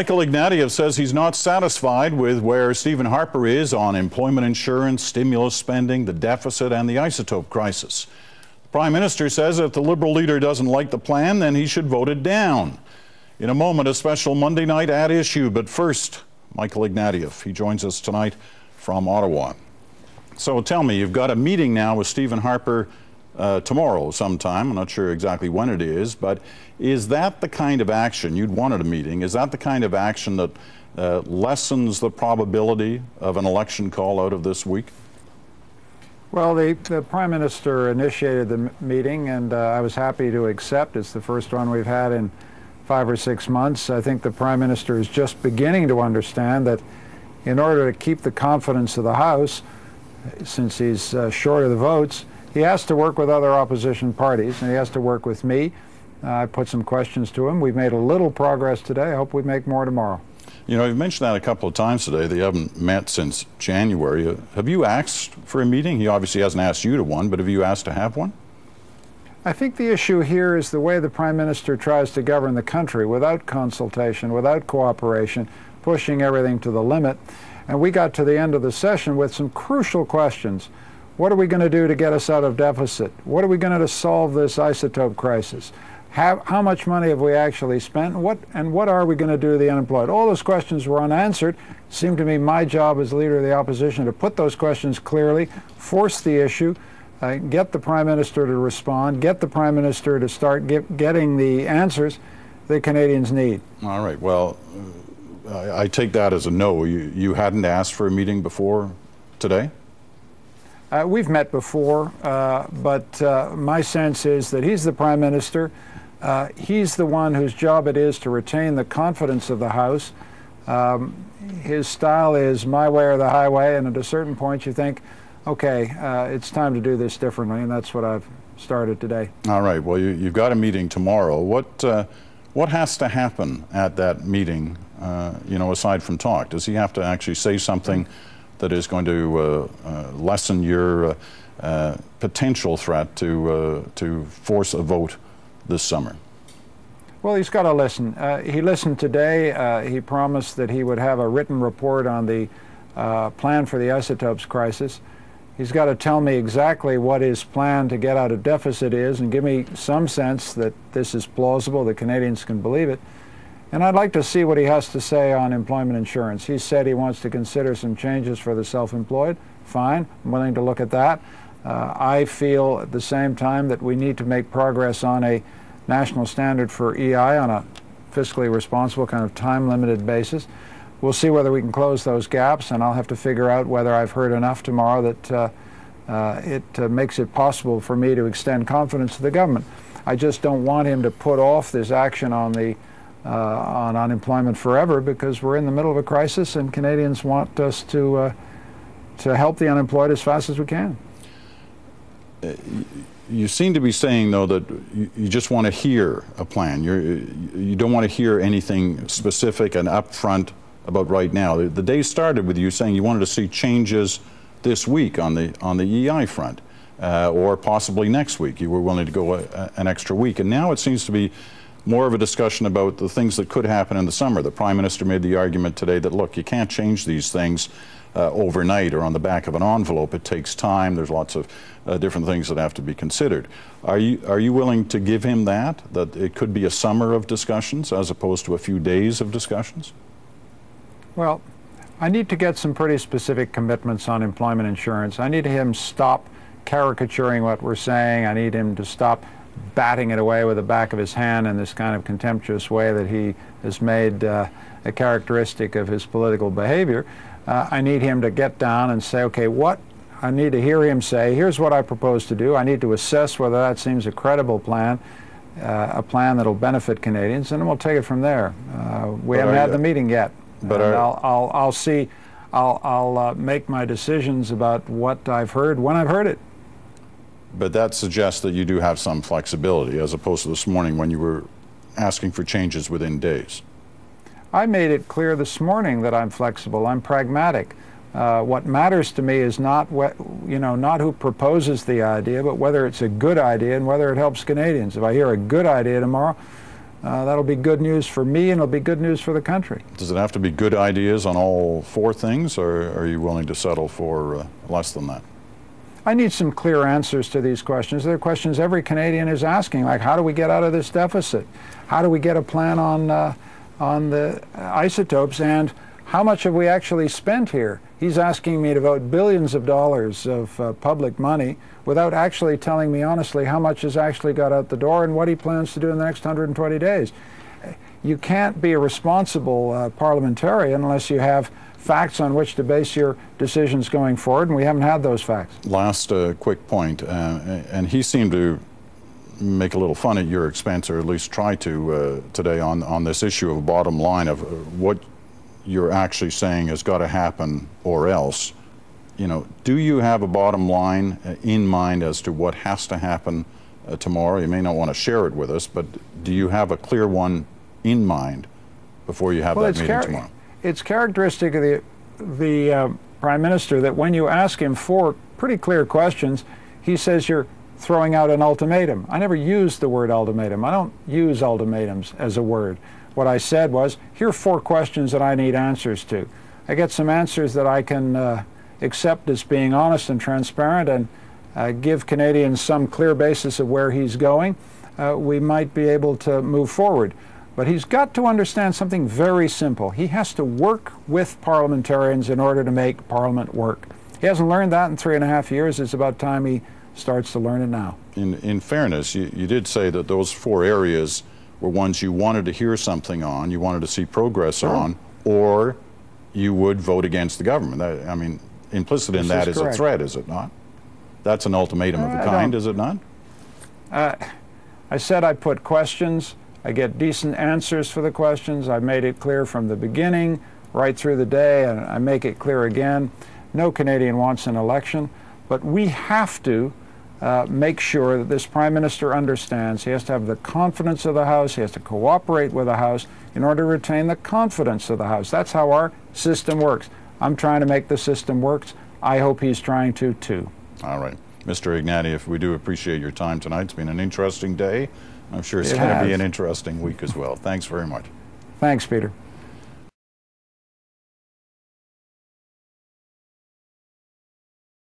Michael Ignatieff says he's not satisfied with where Stephen Harper is on employment insurance, stimulus spending, the deficit, and the isotope crisis. The Prime Minister says if the Liberal leader doesn't like the plan, then he should vote it down. In a moment, a special Monday night at issue, but first, Michael Ignatieff. He joins us tonight from Ottawa. So tell me, you've got a meeting now with Stephen Harper tomorrow sometime. I'm not sure exactly when it is, but is that the kind of action you'd want at a meeting? Is that the kind of action that lessens the probability of an election call out of this week? Well, the Prime Minister initiated the meeting, and I was happy to accept. It's the first one we've had in 5 or 6 months. I think the Prime Minister is just beginning to understand that in order to keep the confidence of the House, since he's short of the votes, he has to work with other opposition parties, and he has to work with me. I put some questions to him. We've made a little progress today. I hope we make more tomorrow. You know, you've mentioned that a couple of times today. They haven't met since January. Have you asked for a meeting? He obviously hasn't asked you to one, but have you asked to have one? I think the issue here is the way the Prime Minister tries to govern the country without consultation, without cooperation, pushing everything to the limit. And we got to the end of the session with some crucial questions. What are we going to do to get us out of deficit? What are we going to do to solve this isotope crisis? How much money have we actually spent? And what are we going to do to the unemployed? All those questions were unanswered. It seemed to me my job as leader of the opposition to put those questions clearly, force the issue, get the Prime Minister to respond, get the Prime Minister to start getting the answers the Canadians need. All right. Well, I take that as a no. You hadn't asked for a meeting before today? We've met before, but my sense is that he's the Prime Minister. He's the one whose job it is to retain the confidence of the House. His style is my way or the highway, and at a certain point you think, okay, it's time to do this differently, and that's what I've started today. All right. Well, you've got a meeting tomorrow. What has to happen at that meeting, you know, aside from talk? Does he have to actually say something that is going to lessen your potential threat to force a vote this summer? Well, he's got to listen. He listened today. He promised that he would have a written report on the plan for the isotopes crisis. He's got to tell me exactly what his plan to get out of deficit is and give me some sense that this is plausible, that Canadians can believe it. And I'd like to see what he has to say on employment insurance. He said he wants to consider some changes for the self-employed. Fine, I'm willing to look at that. I feel at the same time that we need to make progress on a national standard for EI on a fiscally responsible kind of time-limited basis. We'll see whether we can close those gaps, and I'll have to figure out whether I've heard enough tomorrow that it makes it possible for me to extend confidence to the government. I just don't want him to put off this action on unemployment forever, because we're in the middle of a crisis and Canadians want us to help the unemployed as fast as we can. You seem to be saying, though, that you just want to hear a plan. You don't want to hear anything specific and upfront about right now. The day started with you saying you wanted to see changes this week on the EI front, or possibly next week. You were willing to go an extra week, and now it seems to be more of a discussion about the things that could happen in the summer. The Prime Minister made the argument today that, look, you can't change these things overnight or on the back of an envelope. It takes time. There's lots of different things that have to be considered. Are you willing to give him that it could be a summer of discussions as opposed to a few days of discussions? Well, I need to get some pretty specific commitments on employment insurance. I need him to stop caricaturing what we're saying. I need him to stop batting it away with the back of his hand in this kind of contemptuous way that he has made a characteristic of his political behavior. I need him to get down and say, okay, I need to hear him say, here's what I propose to do. I need to assess whether that seems a credible plan, a plan that will benefit Canadians, and we'll take it from there. We haven't had the meeting yet, but I'll see. I'll make my decisions about what I've heard when I've heard it. But that suggests that you do have some flexibility, as opposed to this morning when you were asking for changes within days. I made it clear this morning that I'm flexible. I'm pragmatic. What matters to me is not not who proposes the idea, but whether it's a good idea and whether it helps Canadians. If I hear a good idea tomorrow, that'll be good news for me, and it'll be good news for the country. Does it have to be good ideas on all four things, or are you willing to settle for less than that? I need some clear answers to these questions. They're questions every Canadian is asking, like how do we get out of this deficit? How do we get a plan on the isotopes, and how much have we actually spent here? He's asking me to vote billions of dollars of public money without actually telling me honestly how much has actually got out the door and what he plans to do in the next 120 days. You can't be a responsible parliamentarian unless you have facts on which to base your decisions going forward, and we haven't had those facts. Last quick point, and he seemed to make a little fun at your expense, or at least try to today, on this issue of a bottom line of what you're actually saying has got to happen or else. You know, do you have a bottom line in mind as to what has to happen tomorrow? You may not want to share it with us, but do you have a clear one in mind before you have that meeting tomorrow? It's characteristic of the Prime Minister that when you ask him four pretty clear questions, he says you're throwing out an ultimatum. I never used the word ultimatum. I don't use ultimatums as a word. What I said was, here are four questions that I need answers to. I get some answers that I can accept as being honest and transparent and give Canadians some clear basis of where he's going. We might be able to move forward. But he's got to understand something very simple. He has to work with parliamentarians in order to make Parliament work. He hasn't learned that in 3.5 years. It's about time he starts to learn it now. In fairness, you did say that those four areas were ones you wanted to hear something on, you wanted to see progress on, or you would vote against the government. I mean, implicit in that is a threat, is it not? That's an ultimatum of a kind, is it not? I said I put questions. I get decent answers for the questions. I made it clear from the beginning, right through the day, and I make it clear again. No Canadian wants an election, but we have to make sure that this Prime Minister understands he has to have the confidence of the House, he has to cooperate with the House in order to retain the confidence of the House. That's how our system works. I'm trying to make the system work. I hope he's trying to too. All right. Mr. Ignatieff, we do appreciate your time tonight. It's been an interesting day. I'm sure it's going to be an interesting week as well. Thanks very much. Thanks, Peter.